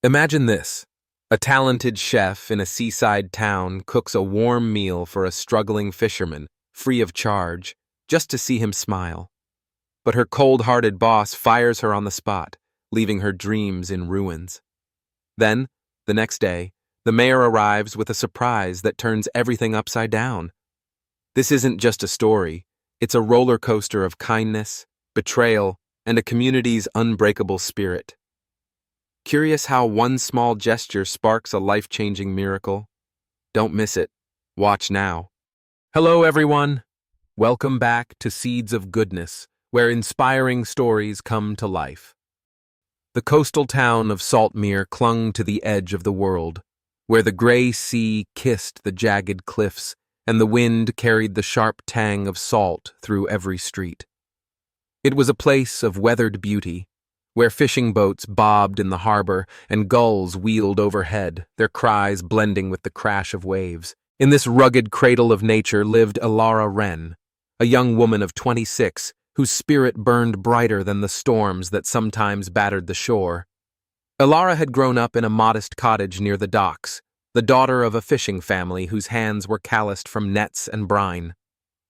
Imagine this. A talented chef in a seaside town cooks a warm meal for a struggling fisherman, free of charge, just to see him smile. But her cold-hearted boss fires her on the spot, leaving her dreams in ruins. Then, the next day, the mayor arrives with a surprise that turns everything upside down. This isn't just a story, it's a roller coaster of kindness, betrayal, and a community's unbreakable spirit. Curious how one small gesture sparks a life-changing miracle? Don't miss it. Watch now. Hello, everyone. Welcome back to Seeds of Goodness, where inspiring stories come to life. The coastal town of Saltmere clung to the edge of the world, where the gray sea kissed the jagged cliffs and the wind carried the sharp tang of salt through every street. It was a place of weathered beauty, where fishing boats bobbed in the harbor and gulls wheeled overhead, their cries blending with the crash of waves. In this rugged cradle of nature lived Elara Wren, a young woman of 26 whose spirit burned brighter than the storms that sometimes battered the shore. Elara had grown up in a modest cottage near the docks, the daughter of a fishing family whose hands were calloused from nets and brine.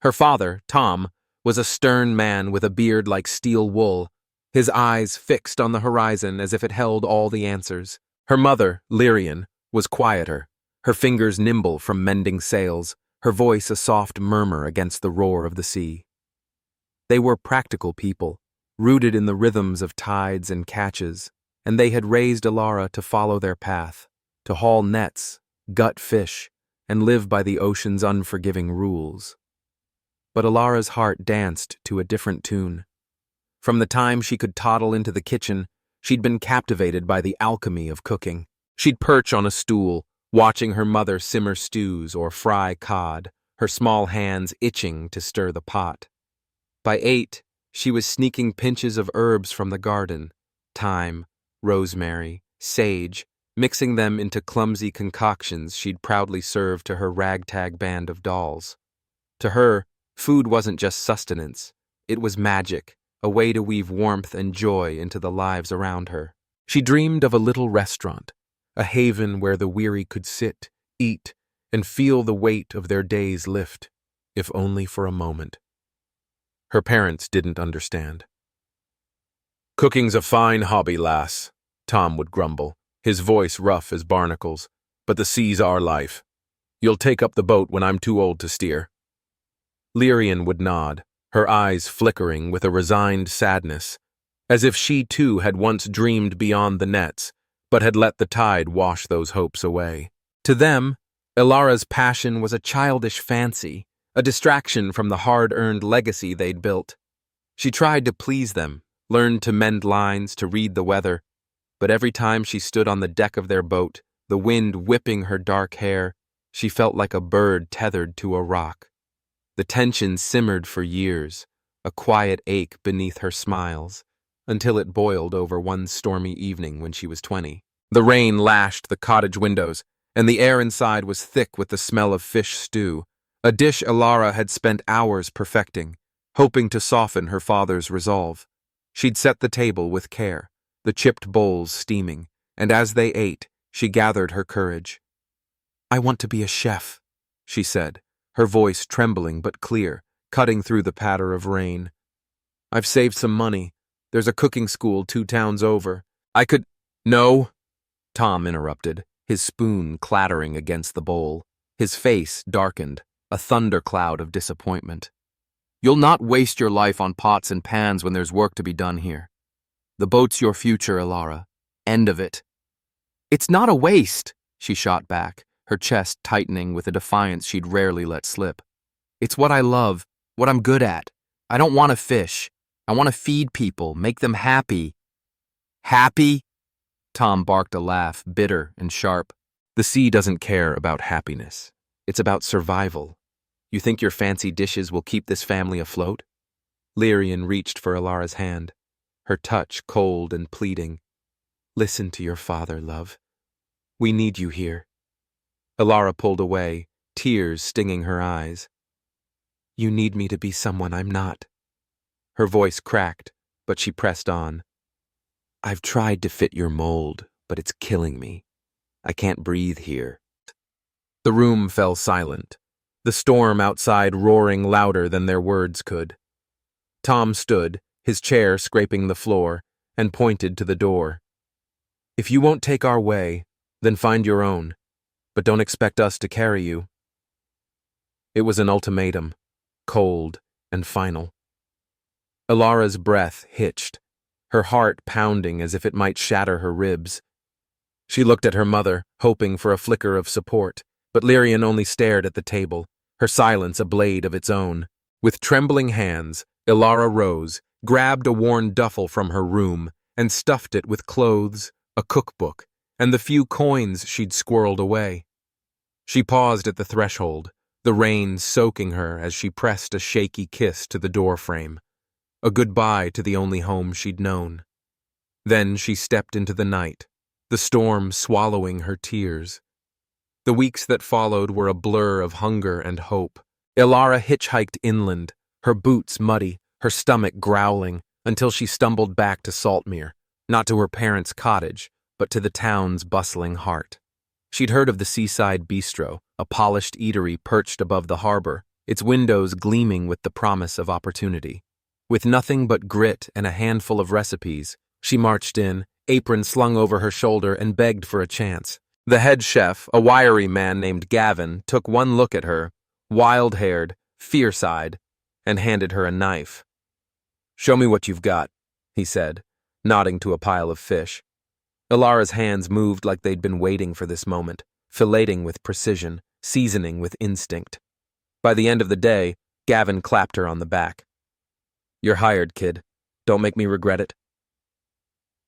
Her father, Tom, was a stern man with a beard like steel wool, his eyes fixed on the horizon as if it held all the answers. Her mother, Lyrian, was quieter, her fingers nimble from mending sails, her voice a soft murmur against the roar of the sea. They were practical people, rooted in the rhythms of tides and catches, and they had raised Elara to follow their path, to haul nets, gut fish, and live by the ocean's unforgiving rules. But Elara's heart danced to a different tune. From the time she could toddle into the kitchen, she'd been captivated by the alchemy of cooking. She'd perch on a stool, watching her mother simmer stews or fry cod, her small hands itching to stir the pot. By 8, she was sneaking pinches of herbs from the garden, thyme, rosemary, sage, mixing them into clumsy concoctions she'd proudly serve to her ragtag band of dolls. To her, food wasn't just sustenance, it was magic, a way to weave warmth and joy into the lives around her. She dreamed of a little restaurant, a haven where the weary could sit, eat, and feel the weight of their days lift, if only for a moment. Her parents didn't understand. "Cooking's a fine hobby, lass," Tom would grumble, his voice rough as barnacles, "but the sea's our life. You'll take up the boat when I'm too old to steer." Lyrian would nod, her eyes flickering with a resigned sadness, as if she too had once dreamed beyond the nets, but had let the tide wash those hopes away. To them, Elara's passion was a childish fancy, a distraction from the hard-earned legacy they'd built. She tried to please them, learned to mend lines, to read the weather, but every time she stood on the deck of their boat, the wind whipping her dark hair, she felt like a bird tethered to a rock. The tension simmered for years, a quiet ache beneath her smiles, until it boiled over one stormy evening when she was 20. The rain lashed the cottage windows, and the air inside was thick with the smell of fish stew, a dish Elara had spent hours perfecting, hoping to soften her father's resolve. She'd set the table with care, the chipped bowls steaming, and as they ate, she gathered her courage. "I want to be a chef," she said, her voice trembling but clear, cutting through the patter of rain. "I've saved some money. There's a cooking school 2 towns over. I could—" "No," Tom interrupted, his spoon clattering against the bowl. His face darkened, a thundercloud of disappointment. "You'll not waste your life on pots and pans when there's work to be done here. The boat's your future, Elara. End of it." "It's not a waste," she shot back, her chest tightening with a defiance she'd rarely let slip. "It's what I love, what I'm good at. I don't want to fish. I want to feed people, make them happy." "Happy?" Tom barked a laugh, bitter and sharp. "The sea doesn't care about happiness. It's about survival. You think your fancy dishes will keep this family afloat?" Lyrian reached for Elara's hand, her touch cold and pleading. "Listen to your father, love. We need you here." Elara pulled away, tears stinging her eyes. "You need me to be someone I'm not." Her voice cracked, but she pressed on. "I've tried to fit your mold, but it's killing me. I can't breathe here." The room fell silent, the storm outside roaring louder than their words could. Tom stood, his chair scraping the floor, and pointed to the door. "If you won't take our way, then find your own, but don't expect us to carry you." It was an ultimatum, cold and final. Ilara's breath hitched, her heart pounding as if it might shatter her ribs. She looked at her mother, hoping for a flicker of support, but Lyrian only stared at the table, her silence a blade of its own. With trembling hands, Ilara rose, grabbed a worn duffel from her room, and stuffed it with clothes, a cookbook, and the few coins she'd squirreled away. She paused at the threshold, the rain soaking her as she pressed a shaky kiss to the doorframe, a goodbye to the only home she'd known. Then she stepped into the night, the storm swallowing her tears. The weeks that followed were a blur of hunger and hope. Ilara hitchhiked inland, her boots muddy, her stomach growling, until she stumbled back to Saltmere, not to her parents' cottage, but to the town's bustling heart. She'd heard of the seaside bistro, a polished eatery perched above the harbor, its windows gleaming with the promise of opportunity. With nothing but grit and a handful of recipes, she marched in, apron slung over her shoulder, and begged for a chance. The head chef, a wiry man named Gavin, took one look at her, wild-haired, fierce-eyed, and handed her a knife. "Show me what you've got," he said, nodding to a pile of fish. Ilara's hands moved like they'd been waiting for this moment, filleting with precision, seasoning with instinct. By the end of the day, Gavin clapped her on the back. "You're hired, kid. Don't make me regret it."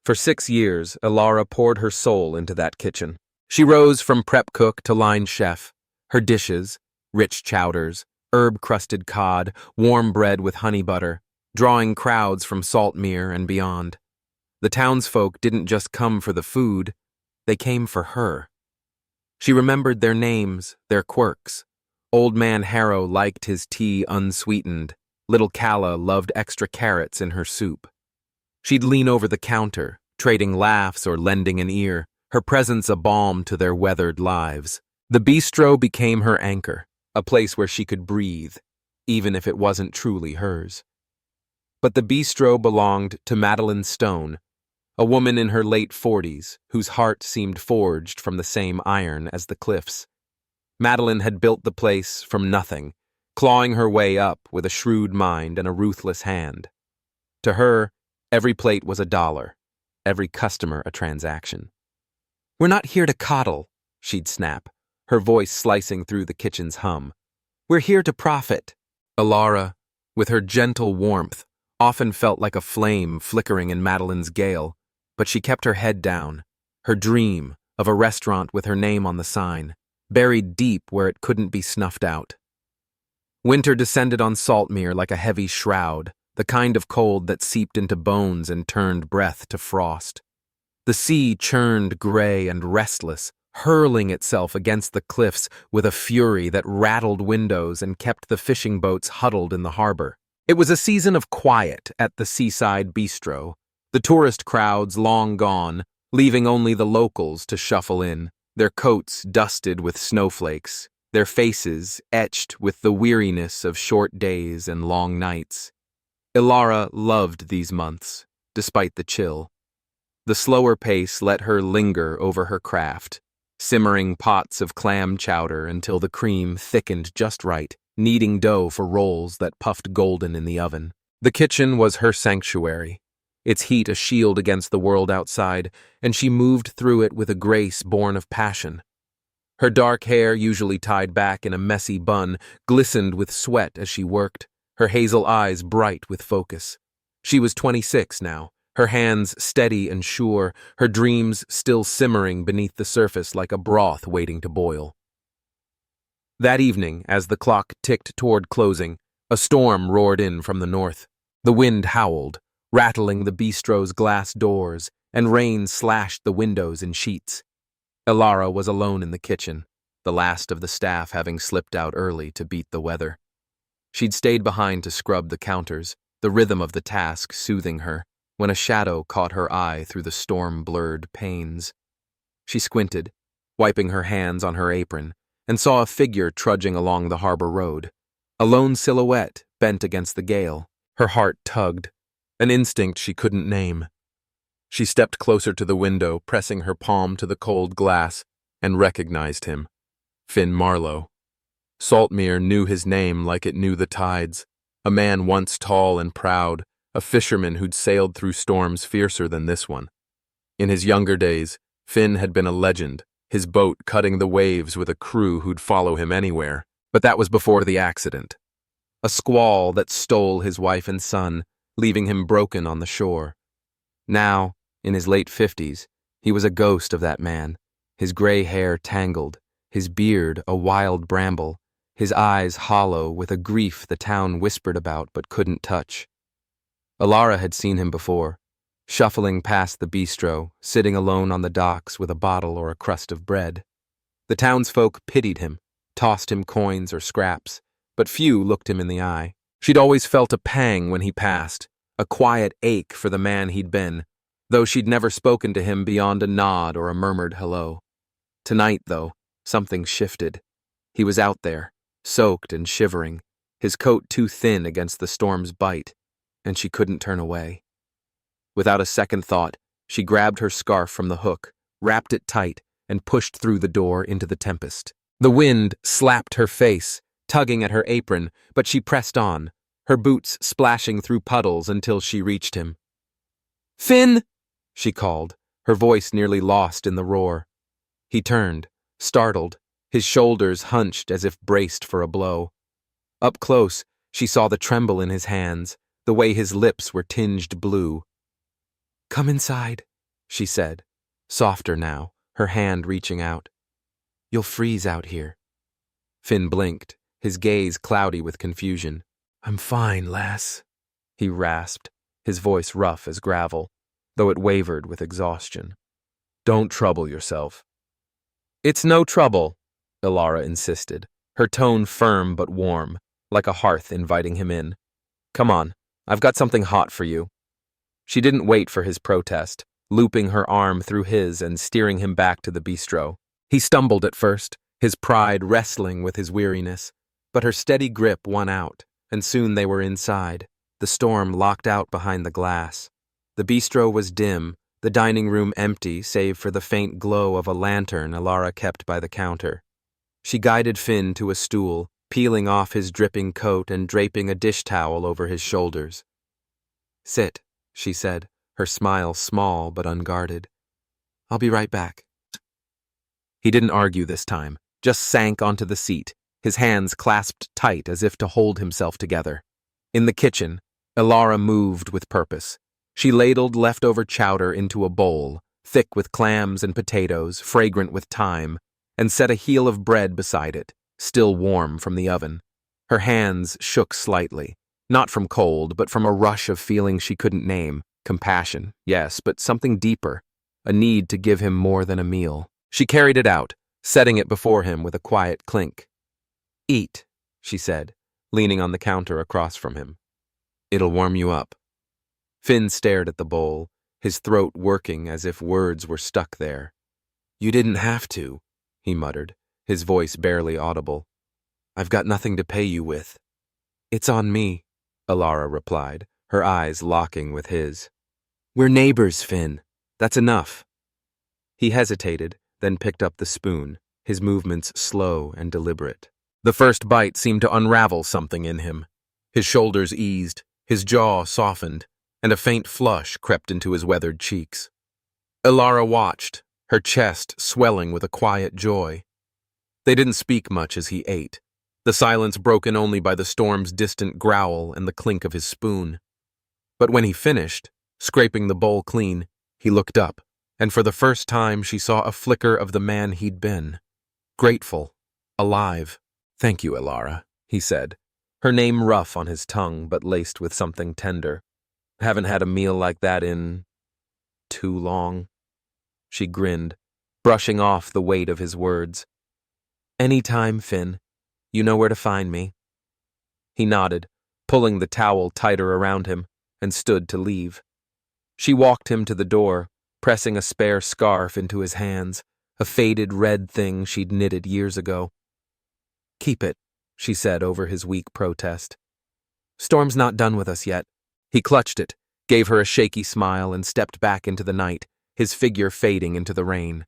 For 6 years, Ilara poured her soul into that kitchen. She rose from prep cook to line chef. Her dishes, rich chowders, herb-crusted cod, warm bread with honey butter, drawing crowds from Saltmere and beyond. The townsfolk didn't just come for the food, they came for her. She remembered their names, their quirks. Old Man Harrow liked his tea unsweetened. Little Calla loved extra carrots in her soup. She'd lean over the counter, trading laughs or lending an ear, her presence a balm to their weathered lives. The bistro became her anchor, a place where she could breathe, even if it wasn't truly hers. But the bistro belonged to Madeline Stone, a woman in her late 40s, whose heart seemed forged from the same iron as the cliffs. Madeline had built the place from nothing, clawing her way up with a shrewd mind and a ruthless hand. To her, every plate was $1, every customer a transaction. "We're not here to coddle," she'd snap, her voice slicing through the kitchen's hum. "We're here to profit." Ilara, with her gentle warmth, often felt like a flame flickering in Madeline's gale, but she kept her head down, her dream of a restaurant with her name on the sign, buried deep where it couldn't be snuffed out. Winter descended on Saltmere like a heavy shroud, the kind of cold that seeped into bones and turned breath to frost. The sea churned gray and restless, hurling itself against the cliffs with a fury that rattled windows and kept the fishing boats huddled in the harbor. It was a season of quiet at the seaside bistro, the tourist crowds long gone, leaving only the locals to shuffle in, their coats dusted with snowflakes, their faces etched with the weariness of short days and long nights. Ilara loved these months, despite the chill. The slower pace let her linger over her craft, simmering pots of clam chowder until the cream thickened just right, kneading dough for rolls that puffed golden in the oven. The kitchen was her sanctuary, its heat a shield against the world outside, and she moved through it with a grace born of passion. Her dark hair, usually tied back in a messy bun, glistened with sweat as she worked, her hazel eyes bright with focus. She was 26 now, her hands steady and sure, her dreams still simmering beneath the surface like a broth waiting to boil. That evening, as the clock ticked toward closing, a storm roared in from the north. The wind howled, rattling the bistro's glass doors, and rain slashed the windows in sheets. Ilara was alone in the kitchen, the last of the staff having slipped out early to beat the weather. She'd stayed behind to scrub the counters, the rhythm of the task soothing her, when a shadow caught her eye through the storm-blurred panes. She squinted, wiping her hands on her apron, and saw a figure trudging along the harbor road. A lone silhouette bent against the gale. Her heart tugged, an instinct she couldn't name. She stepped closer to the window, pressing her palm to the cold glass, and recognized him. Finn Marlowe. Saltmere knew his name like it knew the tides. A man once tall and proud, a fisherman who'd sailed through storms fiercer than this one. In his younger days, Finn had been a legend, his boat cutting the waves with a crew who'd follow him anywhere. But that was before the accident. A squall that stole his wife and son, leaving him broken on the shore. Now, in his late 50s, he was a ghost of that man, his gray hair tangled, his beard a wild bramble, his eyes hollow with a grief the town whispered about but couldn't touch. Alara had seen him before, shuffling past the bistro, sitting alone on the docks with a bottle or a crust of bread. The townsfolk pitied him, tossed him coins or scraps, but few looked him in the eye. She'd always felt a pang when he passed, a quiet ache for the man he'd been, though she'd never spoken to him beyond a nod or a murmured hello. Tonight, though, something shifted. He was out there, soaked and shivering, his coat too thin against the storm's bite, and she couldn't turn away. Without a second thought, she grabbed her scarf from the hook, wrapped it tight, and pushed through the door into the tempest. The wind slapped her face, tugging at her apron, but she pressed on, her boots splashing through puddles until she reached him. "Finn!" she called, her voice nearly lost in the roar. He turned, startled, his shoulders hunched as if braced for a blow. Up close, she saw the tremble in his hands, the way his lips were tinged blue. "Come inside," she said, softer now, her hand reaching out. "You'll freeze out here." Finn blinked, his gaze cloudy with confusion. "I'm fine, lass," he rasped, his voice rough as gravel, though it wavered with exhaustion. "Don't trouble yourself." "It's no trouble," Alara insisted, her tone firm but warm, like a hearth inviting him in. "Come on, I've got something hot for you." She didn't wait for his protest, looping her arm through his and steering him back to the bistro. He stumbled at first, his pride wrestling with his weariness, but her steady grip won out, and soon they were inside, the storm locked out behind the glass. The bistro was dim, the dining room empty save for the faint glow of a lantern Alara kept by the counter. She guided Finn to a stool, peeling off his dripping coat and draping a dish towel over his shoulders. "Sit," she said, her smile small but unguarded. "I'll be right back." He didn't argue this time, just sank onto the seat, his hands clasped tight as if to hold himself together. In the kitchen, Alara moved with purpose. She ladled leftover chowder into a bowl, thick with clams and potatoes, fragrant with thyme, and set a heel of bread beside it, still warm from the oven. Her hands shook slightly, not from cold, but from a rush of feeling she couldn't name. Compassion, yes, but something deeper, a need to give him more than a meal. She carried it out, setting it before him with a quiet clink. "Eat," she said, leaning on the counter across from him. "It'll warm you up." Finn stared at the bowl, his throat working as if words were stuck there. "You didn't have to," he muttered, his voice barely audible. "I've got nothing to pay you with." "It's on me," Alara replied, her eyes locking with his. "We're neighbors, Finn. That's enough." He hesitated, then picked up the spoon, his movements slow and deliberate. The first bite seemed to unravel something in him. His shoulders eased, his jaw softened, and a faint flush crept into his weathered cheeks. Alara watched, her chest swelling with a quiet joy. They didn't speak much as he ate, the silence broken only by the storm's distant growl and the clink of his spoon. But when he finished, scraping the bowl clean, he looked up, and for the first time she saw a flicker of the man he'd been. Grateful, alive. "Thank you, Alara," he said, her name rough on his tongue but laced with something tender. "Haven't had a meal like that in too long." She grinned, brushing off the weight of his words. "Any time, Finn. You know where to find me." He nodded, pulling the towel tighter around him, and stood to leave. She walked him to the door, pressing a spare scarf into his hands, a faded red thing she'd knitted years ago. "Keep it," she said over his weak protest. "Storm's not done with us yet." He clutched it, gave her a shaky smile, and stepped back into the night, his figure fading into the rain.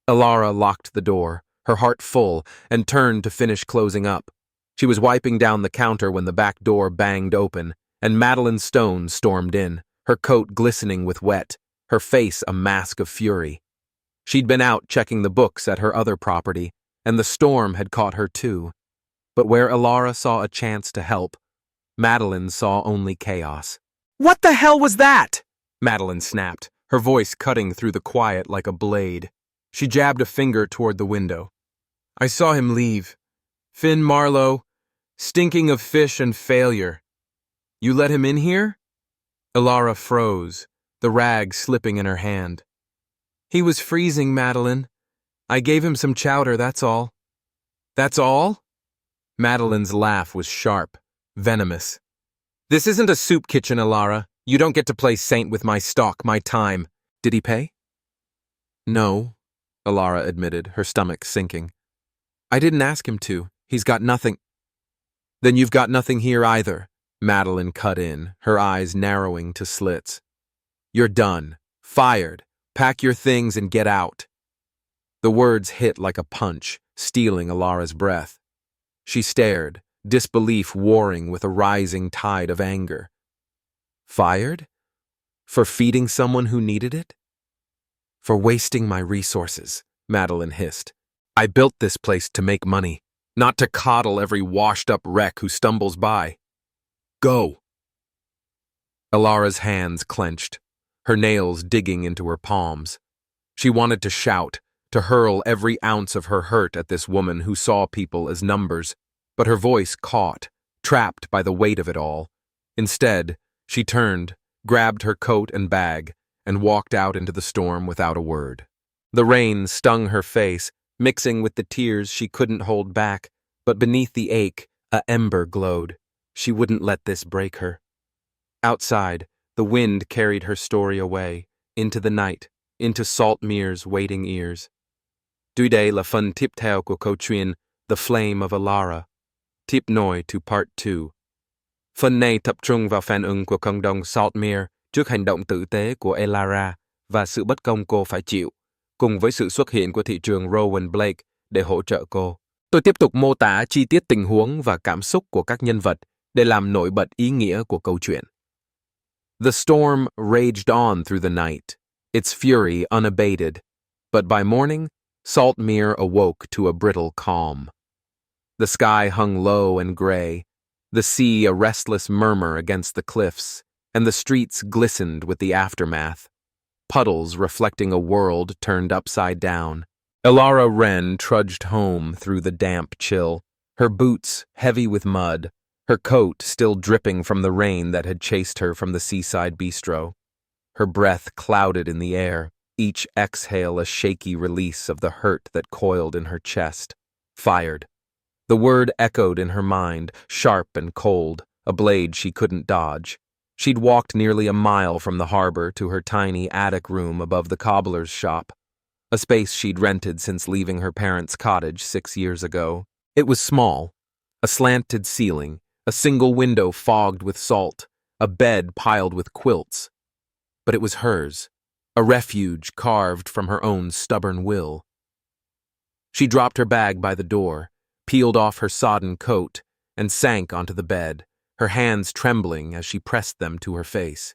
Alara locked the door, her heart full, and turned to finish closing up. She was wiping down the counter when the back door banged open, and Madeline Stone stormed in, her coat glistening with wet, her face a mask of fury. She'd been out checking the books at her other property, and the storm had caught her too. But where Alara saw a chance to help, Madeline saw only chaos. "What the hell was that?" Madeline snapped, her voice cutting through the quiet like a blade. She jabbed a finger toward the window. "I saw him leave. Finn Marlowe, stinking of fish and failure. You let him in here?" Alara froze, the rag slipping in her hand. "He was freezing, Madeline. I gave him some chowder, that's all." "That's all?" Madeline's laugh was sharp, venomous. "This isn't a soup kitchen, Alara. You don't get to play saint with my stock, my time. Did he pay?" "No," Alara admitted, her stomach sinking. "I didn't ask him to. He's got nothing." "Then you've got nothing here either," Madeline cut in, her eyes narrowing to slits. "You're done. Fired. Pack your things and get out." The words hit like a punch, stealing Alara's breath. She stared, disbelief warring with a rising tide of anger. Fired? For feeding someone who needed it? "For wasting my resources," Madeline hissed. "I built this place to make money, not to coddle every washed-up wreck who stumbles by. Go." Alara's hands clenched, her nails digging into her palms. She wanted to shout, to hurl every ounce of her hurt at this woman who saw people as numbers, but her voice caught, trapped by the weight of it all. Instead, she turned, grabbed her coat and bag, and walked out into the storm without a word. The rain stung her face, mixing with the tears she couldn't hold back, but beneath the ache, a ember glowed. She wouldn't let this break her. Outside, the wind carried her story away, into the night, into Saltmere's waiting ears. Tuy đây là phần tiếp theo của câu chuyện The Flame of Alara. Tiếp nối to Part 2. Phần này tập trung vào phản ứng của cộng đồng Saltmere trước hành động tử tế của Alara và sự bất công cô phải chịu, cùng với sự xuất hiện của thị trường Rowan Blake để hỗ trợ cô. Tôi tiếp tục mô tả chi tiết tình huống và cảm xúc của các nhân vật để làm nổi bật ý nghĩa của câu chuyện. The storm raged on through the night, its fury unabated, but by morning, Saltmere awoke to a brittle calm. The sky hung low and gray, the sea a restless murmur against the cliffs, and the streets glistened with the aftermath, puddles reflecting a world turned upside down. Alara Wren trudged home through the damp chill, her boots heavy with mud, her coat still dripping from the rain that had chased her from the seaside bistro. Her breath clouded in the air, each exhale a shaky release of the hurt that coiled in her chest. Fired. The word echoed in her mind, sharp and cold, a blade she couldn't dodge. She'd walked nearly a mile from the harbor to her tiny attic room above the cobbler's shop, a space she'd rented since leaving her parents' cottage 6 years ago. It was small, a slanted ceiling, a single window fogged with salt, a bed piled with quilts. But it was hers, a refuge carved from her own stubborn will. She dropped her bag by the door, peeled off her sodden coat, and sank onto the bed, her hands trembling as she pressed them to her face.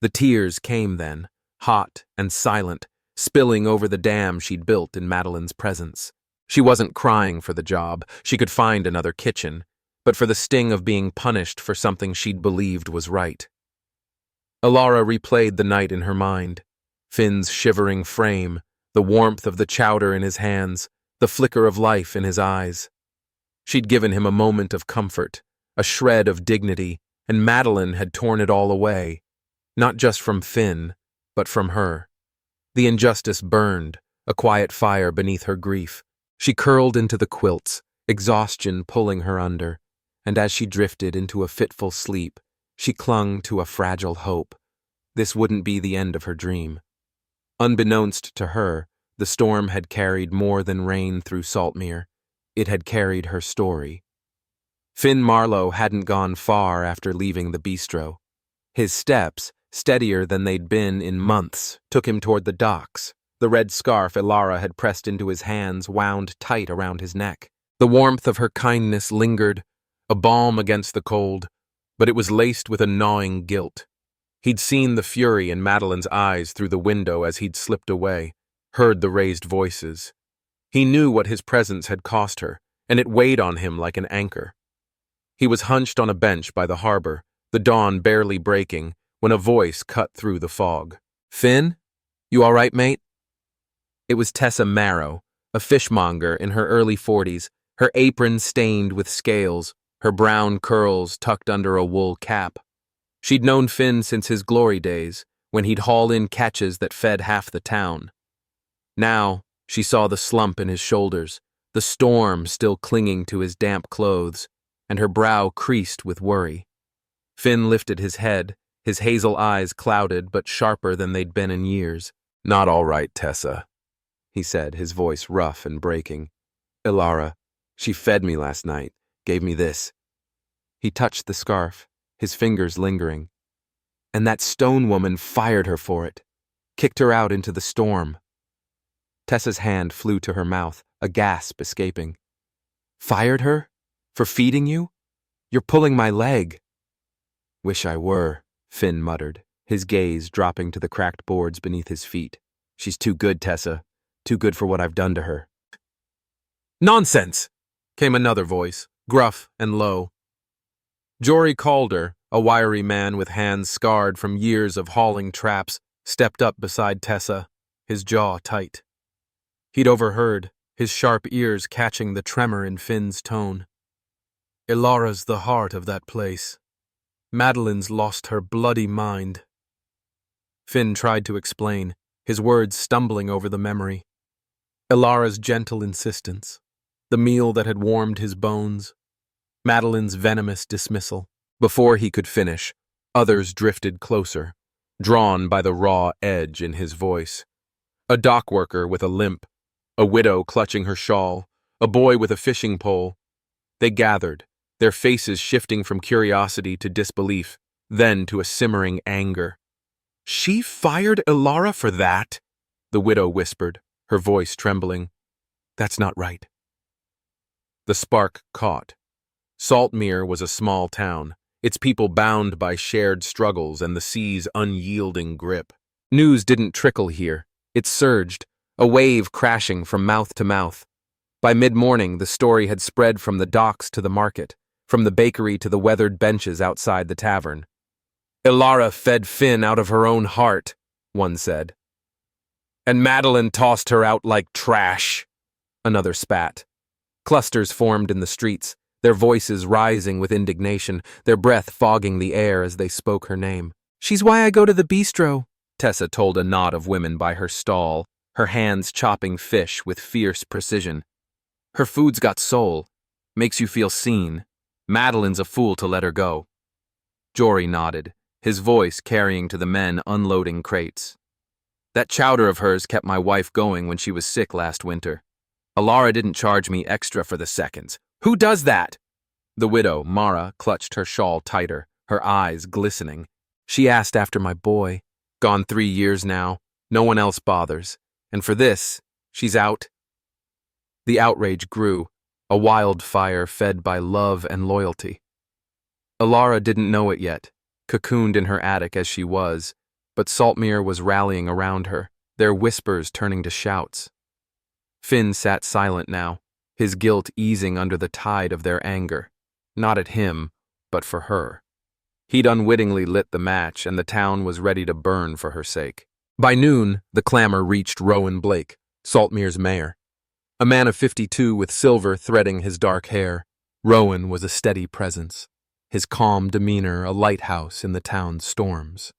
The tears came then, hot and silent, spilling over the dam she'd built in Madeline's presence. She wasn't crying for the job, she could find another kitchen, but for the sting of being punished for something she'd believed was right. Alara replayed the night in her mind, Finn's shivering frame, the warmth of the chowder in his hands, the flicker of life in his eyes. She'd given him a moment of comfort, a shred of dignity, and Madeline had torn it all away, not just from Finn, but from her. The injustice burned, a quiet fire beneath her grief. She curled into the quilts, exhaustion pulling her under, and as she drifted into a fitful sleep, she clung to a fragile hope. This wouldn't be the end of her dream. Unbeknownst to her, the The storm had carried more than rain through Saltmere. It had carried her story. Finn Marlowe hadn't gone far after leaving the bistro. His steps, steadier than they'd been in months, took him toward the docks. The red scarf Ilara had pressed into his hands wound tight around his neck. The warmth of her kindness lingered, a balm against the cold, but it was laced with a gnawing guilt. He'd seen the fury in Madeline's eyes through the window as he'd slipped away, heard the raised voices. He knew what his presence had cost her, and it weighed on him like an anchor. He was hunched on a bench by the harbor, the dawn barely breaking, when a voice cut through the fog. "Finn? You all right, mate?" It was Tessa Marrow, a fishmonger in her early 40s, her apron stained with scales, her brown curls tucked under a wool cap. She'd known Finn since his glory days, when he'd haul in catches that fed half the town. Now, she saw the slump in his shoulders, the storm still clinging to his damp clothes, and her brow creased with worry. Finn lifted his head, his hazel eyes clouded but sharper than they'd been in years. "Not all right, Tessa," he said, his voice rough and breaking. "Ilara, she fed me last night, gave me this." He touched the scarf, his fingers lingering. "And that stone woman fired her for it, kicked her out into the storm." Tessa's hand flew to her mouth, a gasp escaping. "Fired her? For feeding you? You're pulling my leg." "Wish I were," Finn muttered, his gaze dropping to the cracked boards beneath his feet. "She's too good, Tessa. Too good for what I've done to her." "Nonsense!" came another voice, gruff and low. Jory Calder, a wiry man with hands scarred from years of hauling traps, stepped up beside Tessa, his jaw tight. He'd overheard, his sharp ears catching the tremor in Finn's tone. "Ilara's the heart of that place. Madeline's lost her bloody mind." Finn tried to explain, his words stumbling over the memory. Ilara's gentle insistence, the meal that had warmed his bones, Madeline's venomous dismissal. Before he could finish, others drifted closer, drawn by the raw edge in his voice. A dock worker with a limp, a widow clutching her shawl, a boy with a fishing pole. They gathered, their faces shifting from curiosity to disbelief, then to a simmering anger. "She fired Ilara for that?" the widow whispered, her voice trembling. "That's not right." The spark caught. Saltmere was a small town, its people bound by shared struggles and the sea's unyielding grip. News didn't trickle here. It surged, a wave crashing from mouth to mouth. By mid-morning, the story had spread from the docks to the market, from the bakery to the weathered benches outside the tavern. "Ilara fed Finn out of her own heart," one said. "And Madeline tossed her out like trash," another spat. Clusters formed in the streets, their voices rising with indignation, their breath fogging the air as they spoke her name. "She's why I go to the bistro," Tessa told a knot of women by her stall, her hands chopping fish with fierce precision. "Her food's got soul. Makes you feel seen. Madeline's a fool to let her go." Jory nodded, his voice carrying to the men unloading crates. "That chowder of hers kept my wife going when she was sick last winter. Ilara didn't charge me extra for the seconds. Who does that?" The widow, Mara, clutched her shawl tighter, her eyes glistening. "She asked after my boy. Gone 3 years now. No one else bothers. And for this, she's out." The outrage grew, a wildfire fed by love and loyalty. Ilara didn't know it yet, cocooned in her attic as she was, but Saltmere was rallying around her, their whispers turning to shouts. Finn sat silent now, his guilt easing under the tide of their anger, not at him, but for her. He'd unwittingly lit the match, and the town was ready to burn for her sake. By noon, the clamor reached Rowan Blake, Saltmere's mayor. A man of 52 with silver threading his dark hair, Rowan was a steady presence, his calm demeanor a lighthouse in the town's storms.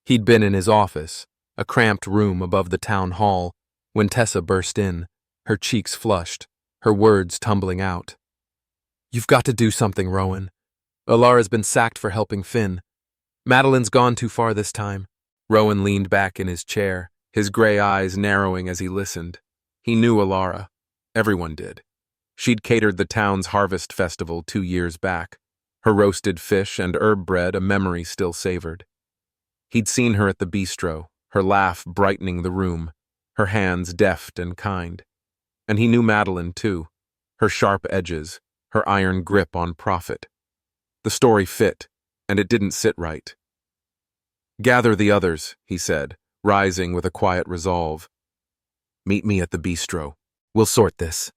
He'd been in his office, a cramped room above the town hall, when Tessa burst in, her cheeks flushed, her words tumbling out. "You've got to do something, Rowan. Ilara's been sacked for helping Finn. Madeline's gone too far this time." Rowan leaned back in his chair, his gray eyes narrowing as he listened. He knew Alara. Everyone did. She'd catered the town's harvest festival 2 years back. Her roasted fish and herb bread a memory still savored. He'd seen her at the bistro, her laugh brightening the room, her hands deft and kind. And he knew Madeline, too, her sharp edges, her iron grip on profit. The story fit, and it didn't sit right. "Gather the others," he said, rising with a quiet resolve. "Meet me at the bistro. We'll sort this."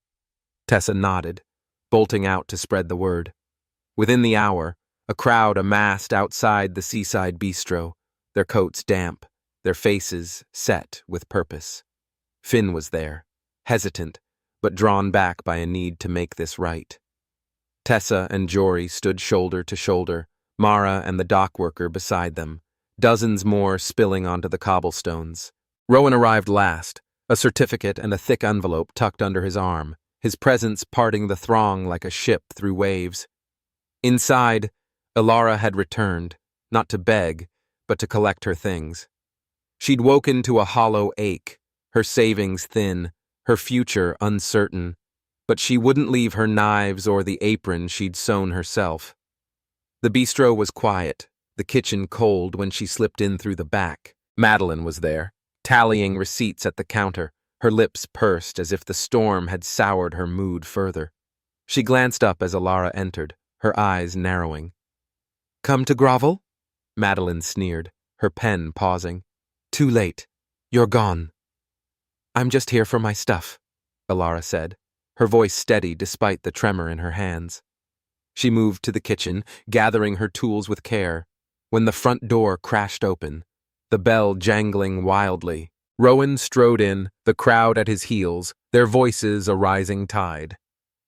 Tessa nodded, bolting out to spread the word. Within the hour, a crowd amassed outside the seaside bistro, their coats damp, their faces set with purpose. Finn was there, hesitant, but drawn back by a need to make this right. Tessa and Jory stood shoulder to shoulder, Mara and the dock worker beside them, dozens more spilling onto the cobblestones. Rowan arrived last, a certificate and a thick envelope tucked under his arm, his presence parting the throng like a ship through waves. Inside, Alara had returned, not to beg, but to collect her things. She'd woken to a hollow ache, her savings thin, her future uncertain, but she wouldn't leave her knives or the apron she'd sewn herself. The bistro was quiet, the kitchen cold when she slipped in through the back. Madeline was there, tallying receipts at the counter, her lips pursed as if the storm had soured her mood further. She glanced up as Alara entered, her eyes narrowing. "Come to grovel?" Madeline sneered, her pen pausing. "Too late. You're gone." "I'm just here for my stuff," Alara said, her voice steady despite the tremor in her hands. She moved to the kitchen, gathering her tools with care, when the front door crashed open, the bell jangling wildly. Rowan strode in, the crowd at his heels, their voices a rising tide.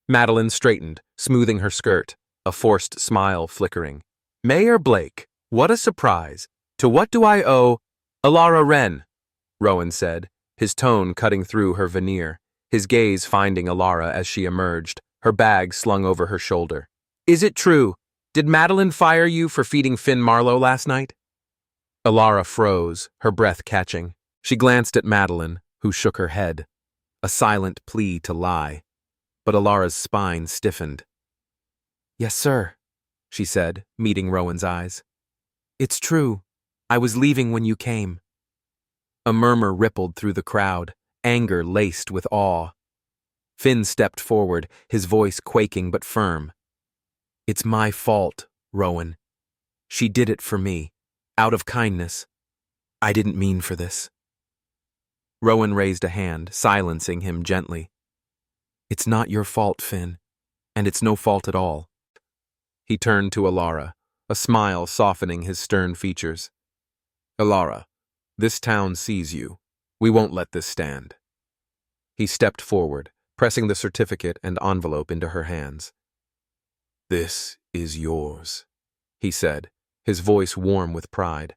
Madeline straightened, smoothing her skirt, a forced smile flickering. "Mayor Blake, what a surprise. To what do I owe—" "Alara Wren," Rowan said, his tone cutting through her veneer, his gaze finding Alara as she emerged, her bag slung over her shoulder. "Is it true? Did Madeline fire you for feeding Finn Marlowe last night?" Alara froze, her breath catching. She glanced at Madeline, who shook her head, a silent plea to lie. But Alara's spine stiffened. "Yes, sir," she said, meeting Rowan's eyes. "It's true. I was leaving when you came." A murmur rippled through the crowd, anger laced with awe. Finn stepped forward, his voice quaking but firm. "It's my fault, Rowan. She did it for me, out of kindness. I didn't mean for this." Rowan raised a hand, silencing him gently. "It's not your fault, Finn, and it's no fault at all." He turned to Alara, a smile softening his stern features. "Alara, this town sees you. We won't let this stand." He stepped forward, pressing the certificate and envelope into her hands. "This is yours," he said, his voice warm with pride.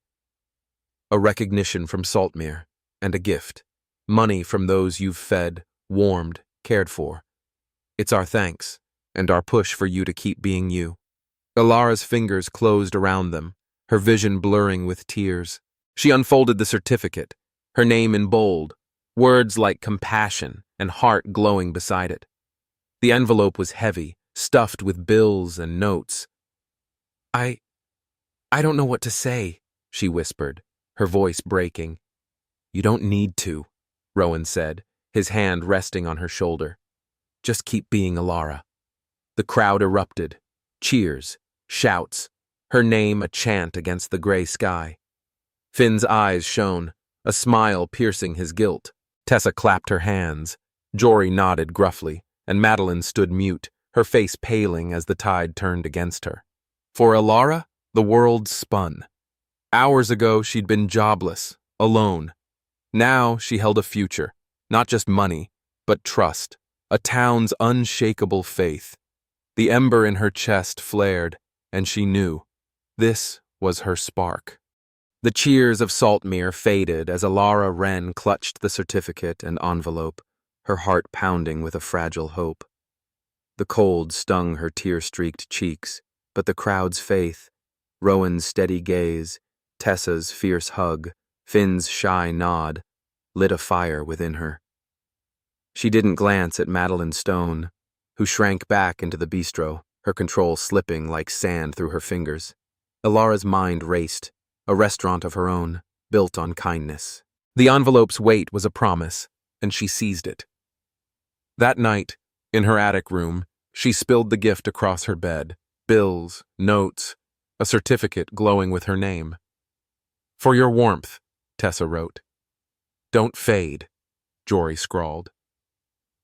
"A recognition from Saltmere, and a gift. Money from those you've fed, warmed, cared for. It's our thanks, and our push for you to keep being you." Alara's fingers closed around them, her vision blurring with tears. She unfolded the certificate, her name in bold, words like compassion and heart glowing beside it. The envelope was heavy, stuffed with bills and notes. I don't know what to say," she whispered, her voice breaking. "You don't need to," Rowan said, his hand resting on her shoulder. "Just keep being Alara." The crowd erupted. Cheers, shouts, her name a chant against the gray sky. Finn's eyes shone, a smile piercing his guilt. Tessa clapped her hands. Jory nodded gruffly, and Madeline stood mute, her face paling as the tide turned against her. For Alara, the world spun. Hours ago, she'd been jobless, alone. Now she held a future, not just money, but trust, a town's unshakable faith. The ember in her chest flared, and she knew. This was her spark. The cheers of Saltmere faded as Alara Wren clutched the certificate and envelope, her heart pounding with a fragile hope. The cold stung her tear-streaked cheeks, but the crowd's faith, Rowan's steady gaze, Tessa's fierce hug, Finn's shy nod, lit a fire within her. She didn't glance at Madeline Stone, who shrank back into the bistro, her control slipping like sand through her fingers. Ilara's mind raced, a restaurant of her own, built on kindness. The envelope's weight was a promise, and she seized it. That night, in her attic room, she spilled the gift across her bed, bills, notes, a certificate glowing with her name. "For your warmth," Tessa wrote. "Don't fade," Jory scrawled.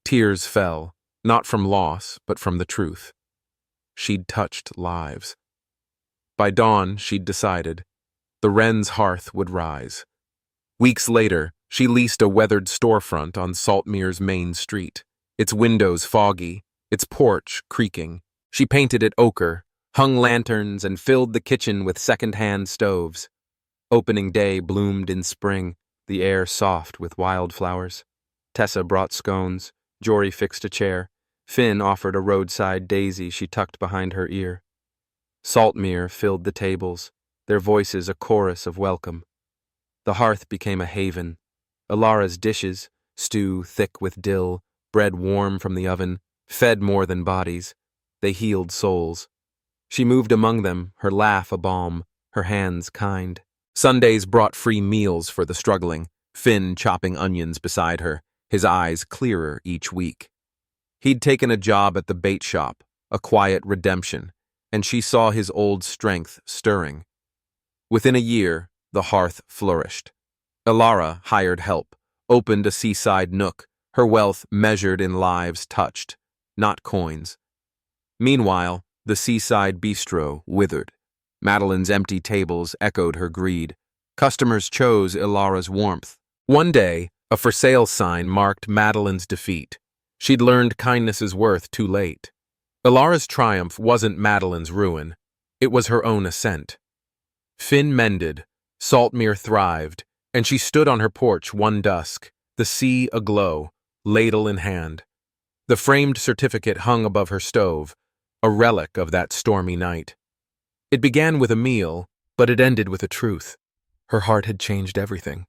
Tears fell, not from loss, but from the truth. She'd touched lives. By dawn, she'd decided, the Wren's hearth would rise. Weeks later, she leased a weathered storefront on Saltmere's main street, its windows foggy, its porch creaking. She painted it ochre, hung lanterns, and filled the kitchen with second-hand stoves. Opening day bloomed in spring, the air soft with wildflowers. Tessa brought scones, Jory fixed a chair, Finn offered a roadside daisy she tucked behind her ear. Saltmere filled the tables, their voices a chorus of welcome. The hearth became a haven. Ilara's dishes, stew thick with dill, bread warm from the oven, fed more than bodies. They healed souls. She moved among them, her laugh a balm, her hands kind. Sundays brought free meals for the struggling, Finn chopping onions beside her, his eyes clearer each week. He'd taken a job at the bait shop, a quiet redemption, and she saw his old strength stirring. Within a year, the hearth flourished. Ilara hired help, opened a seaside nook, her wealth measured in lives touched, not coins. Meanwhile, the seaside bistro withered. Madeline's empty tables echoed her greed. Customers chose Ilara's warmth. One day, a for sale sign marked Madeline's defeat. She'd learned kindness's worth too late. Ilara's triumph wasn't Madeline's ruin. It was her own ascent. Finn mended, Saltmere thrived, and she stood on her porch one dusk, the sea aglow, ladle in hand. The framed certificate hung above her stove, a relic of that stormy night. It began with a meal, but it ended with a truth. Her heart had changed everything.